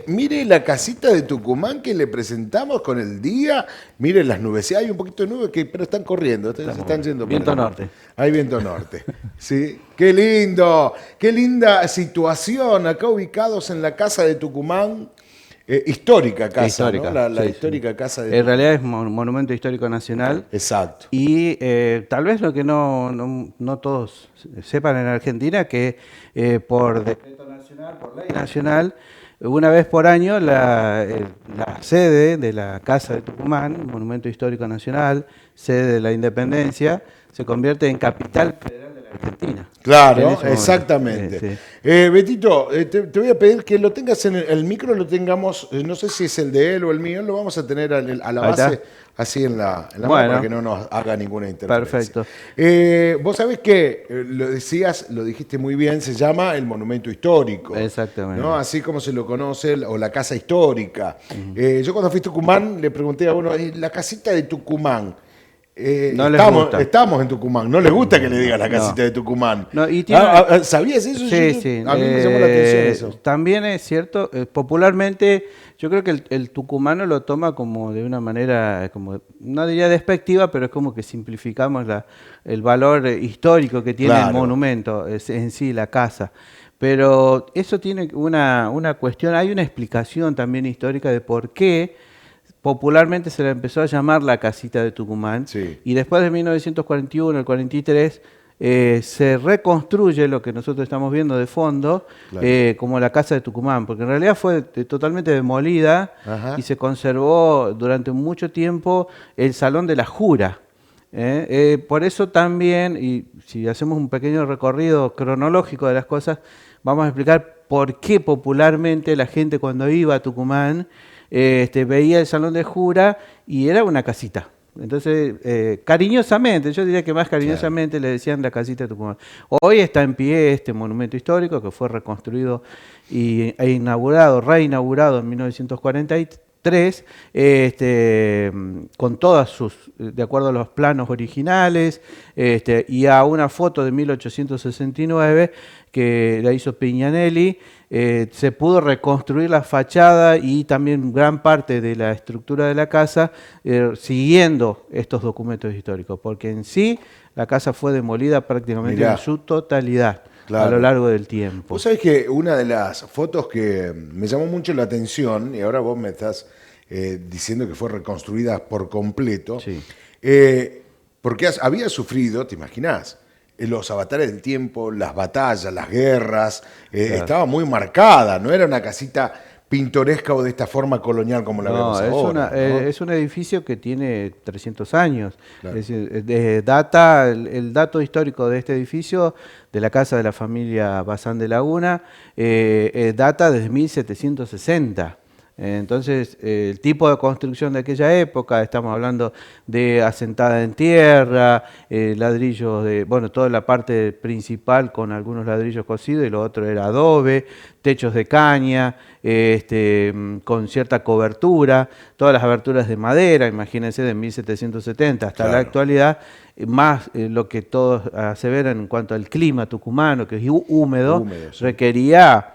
Mire la casita de Tucumán que le presentamos con el día. Mire las nubes. Sí, hay un poquito de nubes, pero están corriendo, se están yendo. Viento norte. Hay viento norte. Sí, qué lindo, qué linda situación. Acá ubicados en la casa de Tucumán. Histórica casa, histórica, ¿no? La sí, histórica sí. casa de En realidad es monumento histórico nacional. Exacto. Y tal vez lo que no todos sepan en Argentina, que por decreto nacional, por ley nacional, una vez por año la sede de la Casa de Tucumán, Monumento Histórico Nacional, sede de la Independencia, se convierte en capital federal de la Argentina. Claro, exactamente. Sí. Betito, te voy a pedir que lo tengas en el micro, lo tengamos, no sé si es el de él o el mío, lo vamos a tener a la base, así en la mano, para que no nos haga ninguna interferencia. Perfecto. Vos sabés que, lo dijiste muy bien, se llama el monumento histórico. Exactamente. ¿No? Así como se lo conoce, o la casa histórica. Yo cuando fui a Tucumán le pregunté a uno, la casita de Tucumán. No estamos en Tucumán, no les gusta que le digas la casita de Tucumán. No, y ¿Sabías eso? Sí, sí. A mí me llamó la atención eso. También es cierto, popularmente yo creo que el tucumano lo toma como de una manera, como no diría despectiva, pero es como que simplificamos el valor histórico que tiene el monumento, en sí, la casa. Pero eso tiene una cuestión, hay una explicación también histórica de por qué popularmente se le empezó a llamar la casita de Tucumán, y después de 1941, el 43, se reconstruye lo que nosotros estamos viendo de fondo, como la casa de Tucumán, porque en realidad fue totalmente demolida y se conservó durante mucho tiempo el Salón de la Jura. Por eso también, y si hacemos un pequeño recorrido cronológico de las cosas, vamos a explicar por qué popularmente la gente cuando iba a Tucumán veía el Salón de Jura y era una casita. Entonces, cariñosamente, yo diría que más cariñosamente le decían la casita de Tucumán. Hoy está en pie este monumento histórico que fue reconstruido e inaugurado, reinaugurado en 1943, con todas de acuerdo a los planos originales, y a una foto de 1869 que la hizo Pignanelli. Se pudo reconstruir la fachada y también gran parte de la estructura de la casa siguiendo estos documentos históricos, porque en sí la casa fue demolida prácticamente en su totalidad a lo largo del tiempo. Vos sabés que una de las fotos que me llamó mucho la atención, y ahora vos me estás diciendo que fue reconstruida por completo, porque había sufrido, ¿te imaginás? Los avatares del tiempo, las batallas, las guerras, estaba muy marcada, no era una casita pintoresca o de esta forma colonial como la vemos ahora. Es un edificio que tiene 300 años. Es decir, el dato histórico de este edificio, de la casa de la familia Bazán de Laguna, data desde 1760. Entonces, el tipo de construcción de aquella época, estamos hablando de asentada en tierra, ladrillos toda la parte principal con algunos ladrillos cocidos y lo otro era adobe, techos de caña, con cierta cobertura, todas las aberturas de madera, imagínense de 1770 hasta la actualidad, más lo que todos aseveran en cuanto al clima tucumano, que es húmedo requería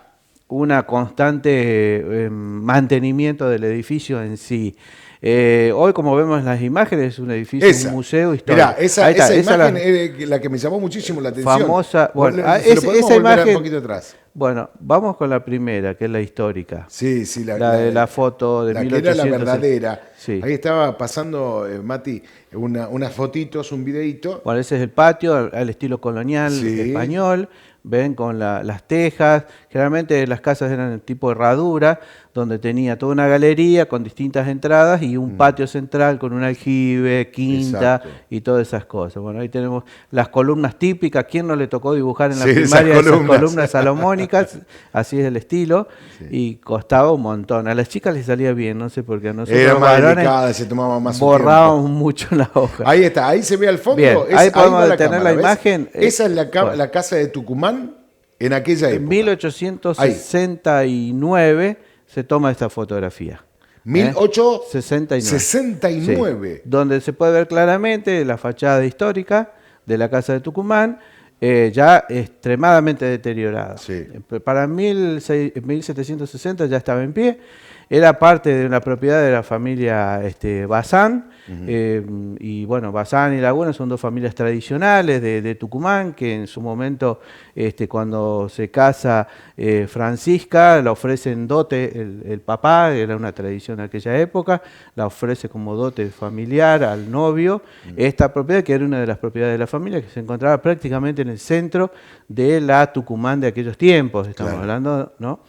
una constante mantenimiento del edificio en sí. Hoy, como vemos en las imágenes, es un edificio, un museo histórico. Mirá, esa imagen es la que me llamó muchísimo la atención. Famosa. Bueno, esa imagen, un poquito atrás. Bueno, vamos con la primera, que es la histórica. Sí, la de la foto de 1800. Que era la verdadera. Sí. Ahí estaba pasando, Mati, unas fotitos, un videito. Bueno, ese es el patio al estilo colonial español. Ven con las tejas, generalmente las casas eran el tipo de herradura, donde tenía toda una galería con distintas entradas y un patio central con un aljibe, quinta y todas esas cosas. Bueno, ahí tenemos las columnas típicas. ¿Quién no le tocó dibujar en la primaria esas columnas salomónicas? Así es el estilo, y costaba un montón. A las chicas les salía bien, no sé por qué. A nosotros era más delicada, se tomaba más borrábamos mucho la hoja. Ahí está, ahí se ve al fondo. Bien, ahí podemos detener la imagen. Esa es la casa de Tucumán en aquella época. En 1869 se toma esta fotografía. 1869. Sí, donde se puede ver claramente la fachada histórica de la casa de Tucumán, ya extremadamente deteriorado. Sí. Para 1760 ya estaba en pie, era parte de una propiedad de la familia Bazán, y bueno, Bazán y Laguna son dos familias tradicionales de Tucumán, que en su momento, cuando se casa Francisca, la ofrecen dote el papá, era una tradición de aquella época, la ofrece como dote familiar al novio, esta propiedad que era una de las propiedades de la familia, que se encontraba prácticamente en el centro de la Tucumán de aquellos tiempos, estamos hablando, ¿no?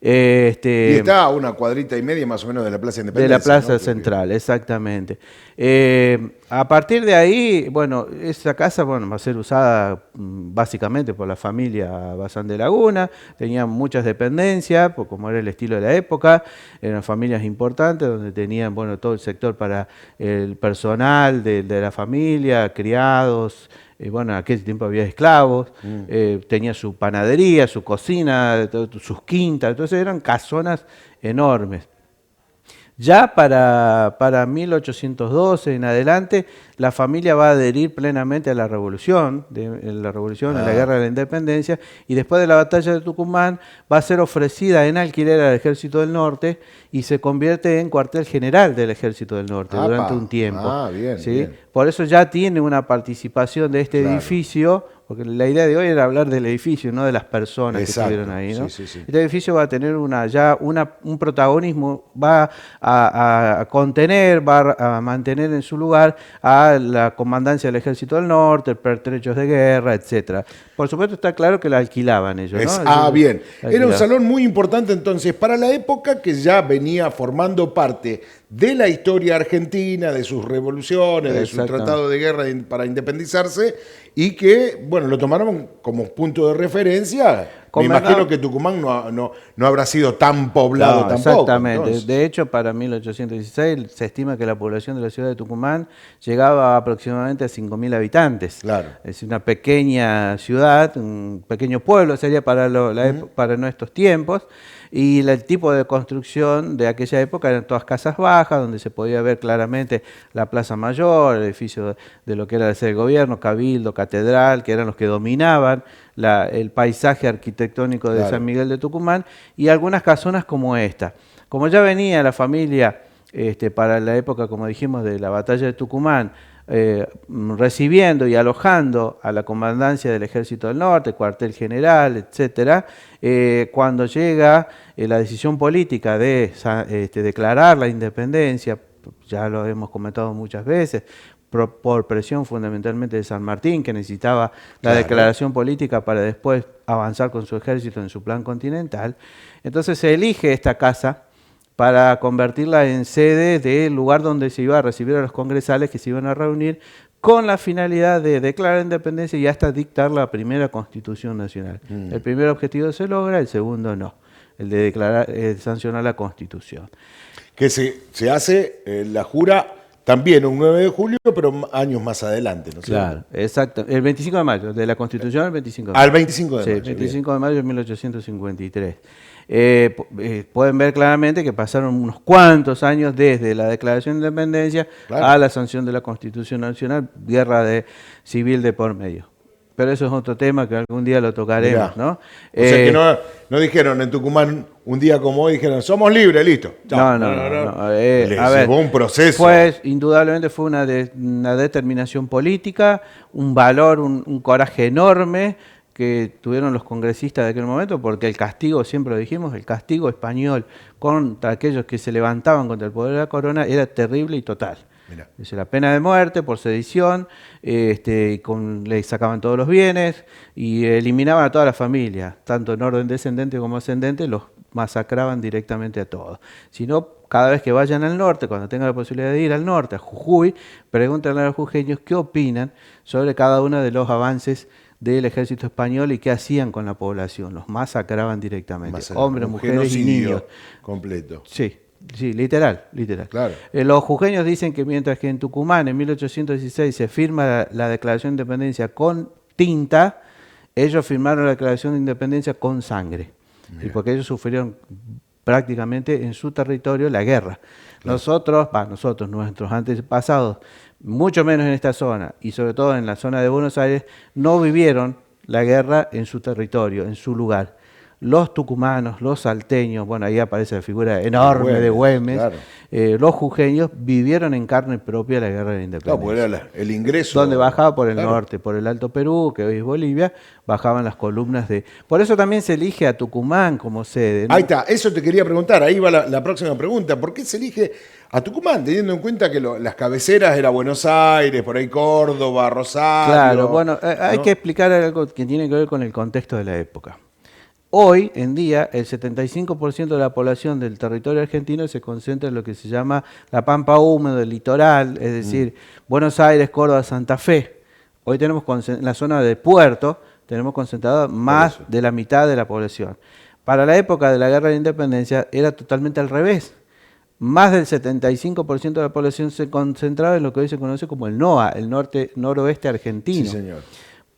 Y está a una cuadrita y media más o menos de la Plaza Independencia. De la Plaza ¿no? Central, exactamente. A partir de ahí, bueno, esa casa bueno, va a ser usada básicamente por la familia Bazán de Laguna, tenía muchas dependencias, como era el estilo de la época, eran familias importantes donde tenían bueno, todo el sector para el personal de la familia, criados. Bueno, en aquel tiempo había esclavos, tenía su panadería, su cocina, sus quintas, entonces eran casonas enormes. Ya para 1812 en adelante, la familia va a adherir plenamente a la revolución, en la Guerra de la Independencia, y después de la batalla de Tucumán va a ser ofrecida en alquiler al Ejército del Norte y se convierte en cuartel general del Ejército del Norte durante un tiempo. Bien, ¿sí? bien. Por eso ya tiene una participación de este edificio, porque la idea de hoy era hablar del edificio, no de las personas que estuvieron ahí, ¿no? Sí. Este edificio va a tener un protagonismo, va a contener, va a mantener en su lugar a la comandancia del Ejército del Norte, pertrechos de guerra, etcétera. Por supuesto está claro que la alquilaban ellos, ¿no? Bien. Era un salón muy importante entonces para la época, que ya venía formando parte de la historia argentina, de sus revoluciones, de su tratado de guerra para independizarse, y que, bueno, lo tomaron como punto de referencia. Me imagino que Tucumán no habrá sido tan poblado tampoco. Exactamente. Entonces. De hecho, para 1816 se estima que la población de la ciudad de Tucumán llegaba aproximadamente a 5.000 habitantes. Claro. Es una pequeña ciudad, un pequeño pueblo sería para nuestros tiempos. Y el tipo de construcción de aquella época eran todas casas bajas, donde se podía ver claramente la Plaza Mayor, el edificio de lo que era la sede del gobierno, Cabildo, Catedral, que eran los que dominaban el paisaje arquitectónico de San Miguel de Tucumán, y algunas casonas como esta. Como ya venía la familia para la época, como dijimos, de la batalla de Tucumán, recibiendo y alojando a la comandancia del Ejército del Norte, cuartel general, etcétera, cuando llega la decisión política de declarar la independencia, ya lo hemos comentado muchas veces, por presión fundamentalmente de San Martín, que necesitaba la declaración política para después avanzar con su ejército en su plan continental, entonces se elige esta casa para convertirla en sede del lugar donde se iba a recibir a los congresales que se iban a reunir con la finalidad de declarar independencia y hasta dictar la primera Constitución Nacional. El primer objetivo se logra, el segundo no, el de declarar, sancionar la Constitución. Que se hace la jura también un 9 de julio, pero años más adelante, ¿no? Claro, exacto. El 25 de mayo, de la Constitución el 25 de mayo. Al 25 de mayo. Sí, 25 de mayo de 1853. Pueden ver claramente que pasaron unos cuantos años desde la declaración de independencia a la sanción de la Constitución Nacional, guerra civil de por medio. Pero eso es otro tema que algún día lo tocaremos, ¿no? O sea que no dijeron en Tucumán un día como hoy, dijeron, somos libres, listo. No. A ver, un proceso. Indudablemente fue una determinación política, un valor, un coraje enorme que tuvieron los congresistas de aquel momento, porque el castigo, siempre lo dijimos, el castigo español contra aquellos que se levantaban contra el poder de la corona era terrible y total. Es la pena de muerte por sedición, le sacaban todos los bienes y eliminaban a toda la familia, tanto en orden descendente como ascendente, los masacraban directamente a todos. Si no, cada vez que vayan al norte, cuando tengan la posibilidad de ir al norte, a Jujuy, pregúntenle a los jujeños qué opinan sobre cada uno de los avances del ejército español y qué hacían con la población. Los masacraban directamente, hombres, mujeres y niños. Completo. Sí, literal. Claro. Los jujeños dicen que mientras que en Tucumán en 1816 se firma la declaración de independencia con tinta, ellos firmaron la declaración de independencia con sangre. Y porque ellos sufrieron prácticamente en su territorio la guerra. Claro. Nuestros antepasados, mucho menos en esta zona y sobre todo en la zona de Buenos Aires, no vivieron la guerra en su territorio, en su lugar. Los tucumanos, los salteños, bueno, ahí aparece la figura enorme de Güemes, claro. Los jujeños vivieron en carne propia la guerra de la independencia. Claro, porque era el ingreso. Donde bajaba por el claro. norte, por el Alto Perú, que hoy es Bolivia, bajaban las columnas de... Por eso también se elige a Tucumán como sede, ¿no? Ahí está, eso te quería preguntar, ahí va la próxima pregunta. ¿Por qué se elige a Tucumán, teniendo en cuenta que las cabeceras era Buenos Aires, por ahí Córdoba, Rosario? Claro, bueno, hay ¿no? que explicar algo que tiene que ver con el contexto de la época. Hoy en día, el 75% de la población del territorio argentino se concentra en lo que se llama la pampa húmeda, el litoral, es decir, Buenos Aires, Córdoba, Santa Fe. Hoy tenemos en la zona de Puerto, tenemos concentrada más de la mitad de la población. Para la época de la Guerra de la Independencia era totalmente al revés. Más del 75% de la población se concentraba en lo que hoy se conoce como el NOA, el noroeste argentino. Sí, señor.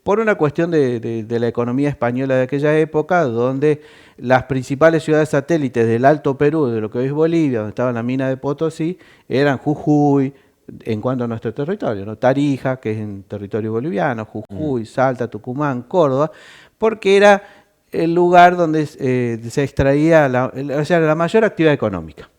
Por una cuestión de la economía española de aquella época, donde las principales ciudades satélites del Alto Perú, de lo que hoy es Bolivia, donde estaba la mina de Potosí, eran Jujuy, en cuanto a nuestro territorio, ¿no? Tarija, que es en territorio boliviano, Jujuy, Salta, Tucumán, Córdoba, porque era el lugar donde se extraía la mayor actividad económica.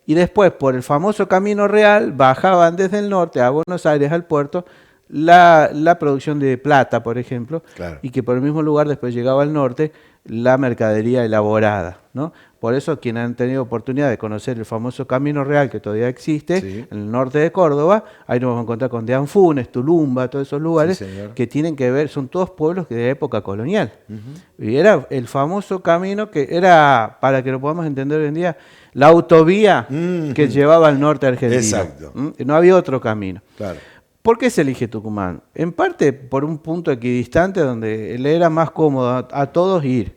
Y después, por el famoso Camino Real, bajaban desde el norte a Buenos Aires, al puerto, la producción de plata, por ejemplo, Claro. y que por el mismo lugar después llegaba al norte la mercadería elaborada, ¿no? Por eso quienes han tenido oportunidad de conocer el famoso Camino Real que todavía existe, Sí. en el norte de Córdoba, ahí nos vamos a encontrar con Deanfunes, Tulumba, todos esos lugares Sí, señor. que tienen que ver, son todos pueblos de época colonial. Y era el famoso camino que era, para que lo podamos entender hoy en día, la autovía que llevaba al norte argentino. Exacto. No había otro camino. Claro. ¿Por qué se elige Tucumán? En parte por un punto equidistante donde le era más cómodo a todos ir.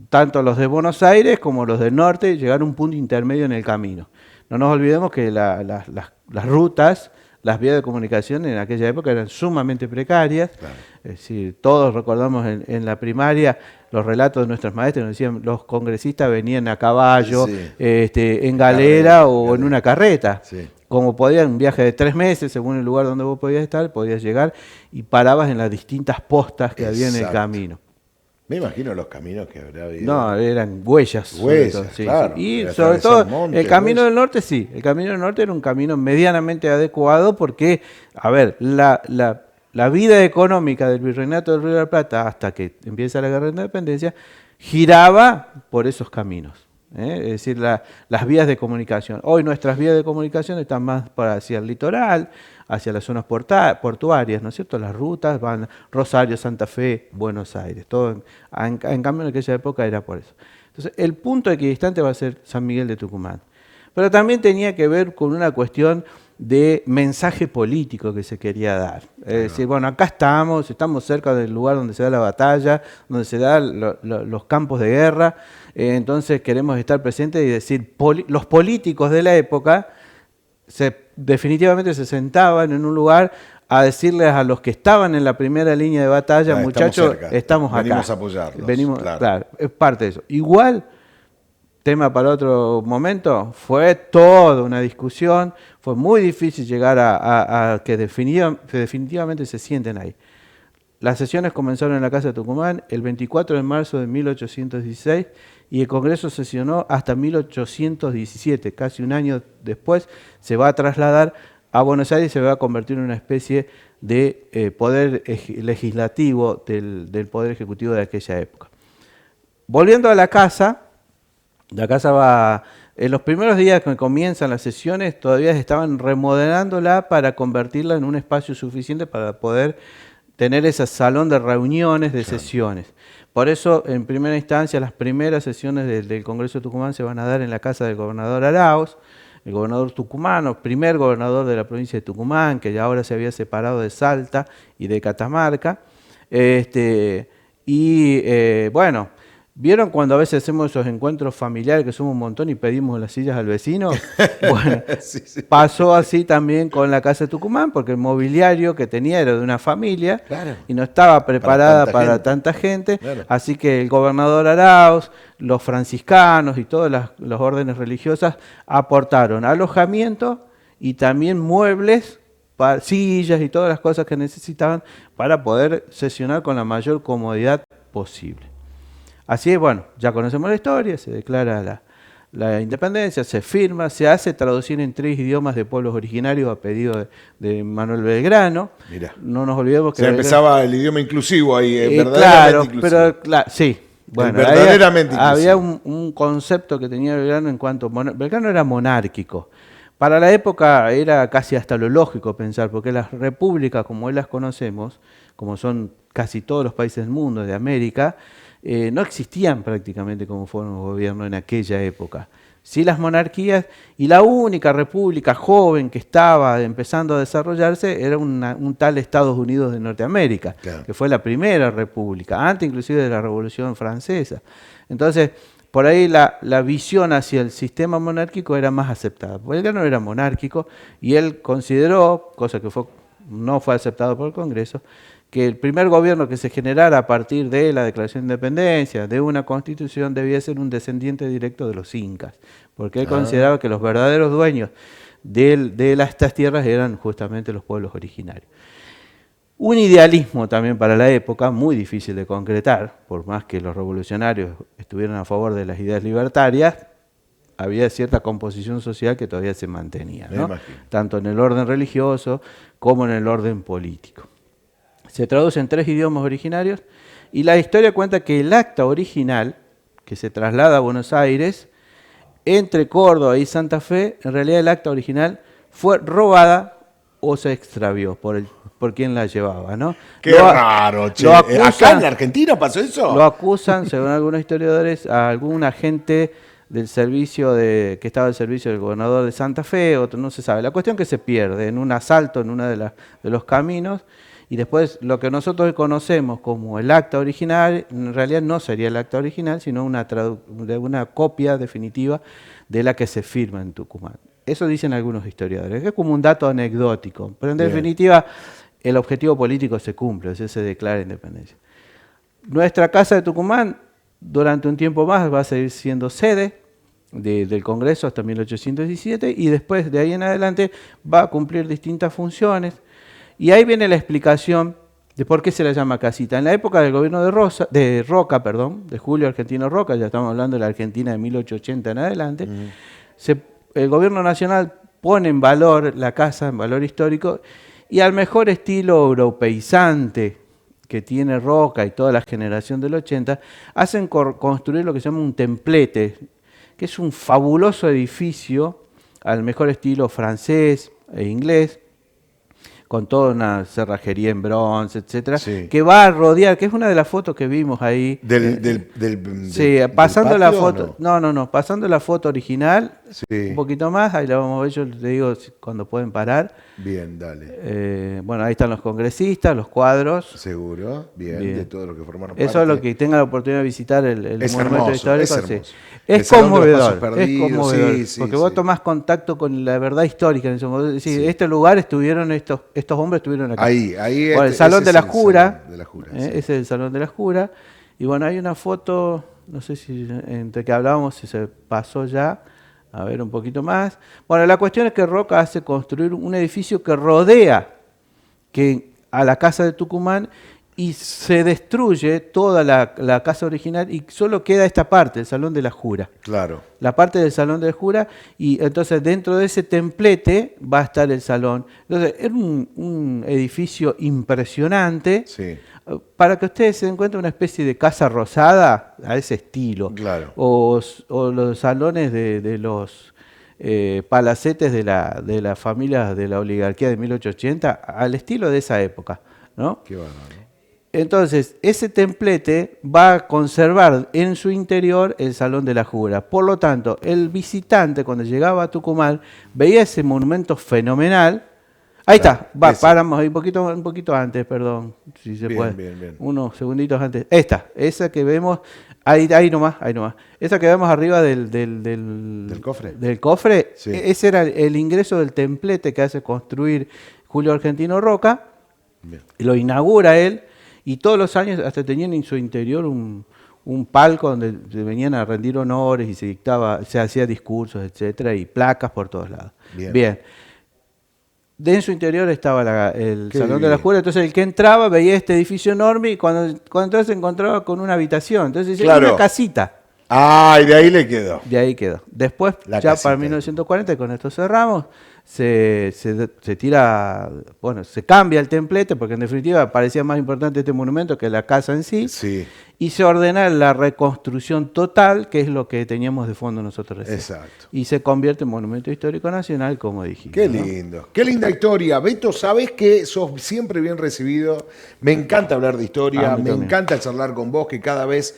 Tanto los de Buenos Aires como los del norte llegar a un punto intermedio en el camino. No nos olvidemos que las rutas, las vías de comunicación en aquella época eran sumamente precarias. Claro. Es decir, todos recordamos en la primaria los relatos de nuestros maestros, nos decían los congresistas venían a caballo, Sí. en galera o en carreta. una carreta. Sí. Como podían, un viaje de 3 meses, según el lugar donde vos podías estar, podías llegar y parabas en las distintas postas que había en el Exacto. camino. Me imagino los caminos que habrá habido. No, eran huellas. Huellas, sobre todo, sí, claro. sí. Y Era sobre atravesar todo, montes, el camino huellas. del norte sí. El camino del norte era un camino medianamente adecuado porque, a ver, la vida económica del Virreinato del Río de la Plata, hasta que empieza la Guerra de Independencia, giraba por esos caminos. Es decir, las vías de comunicación. Hoy nuestras vías de comunicación están más hacia el litoral, hacia las zonas portuarias, ¿no es cierto? Las rutas van Rosario, Santa Fe, Buenos Aires. Todo en cambio, en aquella época era por eso. Entonces, el punto equidistante va a ser San Miguel de Tucumán. Pero también tenía que ver con una cuestión de mensaje político que se quería dar. Es decir, bueno, acá estamos cerca del lugar donde se da la batalla, donde se dan los campos de guerra, entonces queremos estar presentes y decir, los políticos de la época definitivamente se sentaban en un lugar a decirles a los que estaban en la primera línea de batalla, muchachos, estamos acá. Venimos a apoyarlos. Venimos, claro, es parte de eso. Igual, tema para otro momento, fue toda una discusión, fue muy difícil llegar a que definitivamente se sienten ahí. Las sesiones comenzaron en la Casa de Tucumán el 24 de marzo de 1816 y el Congreso sesionó hasta 1817, casi un año después se va a trasladar a Buenos Aires y se va a convertir en una especie de poder legislativo del Poder Ejecutivo de aquella época. Volviendo a la casa va, en los primeros días que comienzan las sesiones todavía estaban remodelándola para convertirla en un espacio suficiente para poder tener ese salón de reuniones, de sesiones. Por eso, en primera instancia, las primeras sesiones del Congreso de Tucumán se van a dar en la casa del gobernador Arauz, el gobernador tucumano, primer gobernador de la provincia de Tucumán, que ya ahora se había separado de Salta y de Catamarca. Bueno, ¿vieron cuando a veces hacemos esos encuentros familiares que somos un montón y pedimos las sillas al vecino? Bueno, Sí. pasó así también con la Casa de Tucumán, porque el mobiliario que tenía era de una familia Claro. y no estaba preparada para tanta tanta gente. Claro. Así que el gobernador Arauz, los franciscanos y todas las órdenes religiosas aportaron alojamiento y también muebles sillas y todas las cosas que necesitaban para poder sesionar con la mayor comodidad posible. Así es, bueno, ya conocemos la historia, se declara la independencia, se firma, se hace traducir en 3 idiomas de pueblos originarios a pedido de Manuel Belgrano. Mirá. No nos olvidemos que... O sea, empezaba el idioma inclusivo ahí, verdaderamente claro, inclusivo. pero claro, sí. Bueno, verdaderamente había un concepto que tenía Belgrano en cuanto... Belgrano era monárquico. Para la época era casi hasta lo lógico pensar, porque las repúblicas, como hoy las conocemos, como son casi todos los países del mundo, de América, no existían prácticamente como forma de gobierno en aquella época. Sí, las monarquías, y la única república joven que estaba empezando a desarrollarse era un tal Estados Unidos de Norteamérica, claro, que fue la primera república, antes inclusive de la Revolución Francesa. Entonces, por ahí la visión hacia el sistema monárquico era más aceptada. Belgrano era monárquico y él consideró, cosa que no fue aceptado por el Congreso, que el primer gobierno que se generara a partir de la Declaración de Independencia, de una constitución, debía ser un descendiente directo de los incas, porque él consideraba que los verdaderos dueños de estas tierras eran justamente los pueblos originarios. Un idealismo también para la época, muy difícil de concretar, por más que los revolucionarios estuvieran a favor de las ideas libertarias, había cierta composición social que todavía se mantenía, ¿no? Tanto en el orden religioso como en el orden político. Se traduce en 3 idiomas originarios y la historia cuenta que el acta original, que se traslada a Buenos Aires, entre Córdoba y Santa Fe, en realidad el acta original fue robada o se extravió por quien la llevaba, ¿no? Qué raro, che. ¿Acá en la Argentina pasó eso? Lo acusan, según algunos historiadores, a algún agente del servicio que estaba al servicio del gobernador de Santa Fe, otro no se sabe. La cuestión es que se pierde en un asalto en uno de los caminos. Y después lo que nosotros conocemos como el acta original, en realidad no sería el acta original, sino una copia definitiva de la que se firma en Tucumán. Eso dicen algunos historiadores, es como un dato anecdótico, pero en definitiva el objetivo político se cumple, o sea, se declara independencia. Nuestra Casa de Tucumán durante un tiempo más va a seguir siendo sede del Congreso hasta 1817 y después de ahí en adelante va a cumplir distintas funciones. Y ahí viene la explicación de por qué se la llama casita. En la época del gobierno de Julio Argentino Roca, ya estamos hablando de la Argentina de 1880 en adelante, el gobierno nacional pone en valor la casa, en valor histórico, y al mejor estilo europeizante que tiene Roca y toda la generación del 80, hacen construir lo que se llama un templete, que es un fabuloso edificio al mejor estilo francés e inglés, con toda una cerrajería en bronce, etcétera, que va a rodear, que es una de las fotos que vimos ahí. Sí, pasando la foto. No, pasando la foto original, un poquito más, ahí la vamos a ver, yo les digo cuando pueden parar. Bien, dale. Bueno, ahí están los congresistas, los cuadros. Seguro, bien. De todo lo que formaron parte. Eso es lo que tenga la oportunidad de visitar el monumento hermoso, histórico. Es hermoso. Es conmovedor, porque sí, vos tomás contacto con la verdad histórica en ese momento. Es decir, este lugar estuvieron estos hombres estuvieron acá. Ahí bueno, el Salón de la Jura. Ese es el Salón de la Jura. Y bueno, hay una foto, no sé si entre que hablábamos, si se pasó ya, a ver un poquito más. Bueno, la cuestión es que Roca hace construir un edificio que rodea a la Casa de Tucumán y se destruye toda la casa original y solo queda esta parte, el Salón de la Jura. Claro. La parte del Salón de la Jura, y entonces dentro de ese templete va a estar el salón. Entonces, era un edificio impresionante, para que ustedes se den cuenta, una especie de casa rosada a ese estilo. Claro. O los salones de los palacetes de la familia de la oligarquía de 1880, al estilo de esa época, ¿no? Qué bárbaro. Entonces, ese templete va a conservar en su interior el Salón de la Jura. Por lo tanto, el visitante cuando llegaba a Tucumán veía ese monumento fenomenal. Ahí está, paramos ahí un poquito antes, perdón, si se puede. Bien. Unos segunditos antes. Esa que vemos, ahí nomás. Esa que vemos arriba del cofre. Del cofre, ese era el ingreso del templete que hace construir Julio Argentino Roca. Bien. Lo inaugura él. Y todos los años hasta tenían en su interior un palco donde se venían a rendir honores y se hacía discursos, etcétera, y placas por todos lados. Bien. en su interior estaba el Qué Salón de bien. la Juventud. Entonces el que entraba veía este edificio enorme y cuando entraba se encontraba con una habitación. Entonces decía, Claro. una casita. Ah, y de ahí le quedó. De ahí quedó. Después, La ya casita. para 1940, y con esto cerramos, se tira, bueno, se cambia el templete, porque en definitiva parecía más importante este monumento que la casa en sí, Sí, y se ordena la reconstrucción total, que es lo que teníamos de fondo nosotros recién. exacto. Y se convierte en Monumento Histórico Nacional, como dijimos. Qué ¿no? lindo, qué linda historia. Beto, sabes que sos siempre bien recibido. Me encanta hablar de historia, A mí me también. encanta charlar con vos, que cada vez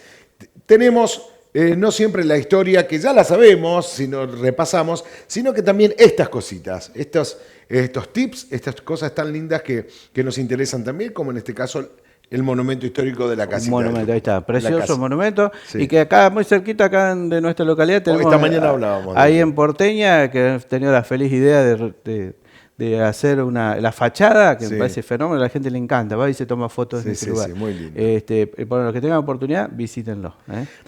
tenemos no siempre la historia, que ya la sabemos, si nos repasamos, sino que también estas cositas, estos tips, estas cosas tan lindas que nos interesan también, como en este caso el monumento histórico de la Un casita. monumento, ahí está, La precioso casa. monumento, Sí. y que acá, muy cerquita acá de nuestra localidad, tenemos esta mañana hablábamos de ahí eso. en Porteña, que he tenido la feliz idea de hacer la fachada, que Sí. me parece fenómeno, a la gente le encanta, va y se toma fotos Sí, en ese sí, lugar. sí, muy lindo. Para los que tengan oportunidad, visítenlo.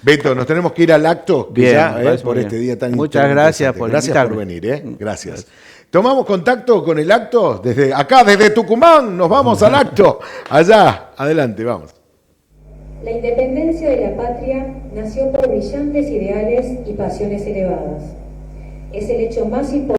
Beto, nos tenemos que ir al acto que Bien, ya, me parece por muy este bien. día tan Muchas tan gracias interesante. por Gracias por invitarme. venir, gracias. Tomamos contacto con el acto desde acá, desde Tucumán, nos vamos al acto. Allá, adelante, vamos. La independencia de la patria nació por brillantes ideales y pasiones elevadas. Es el hecho más importante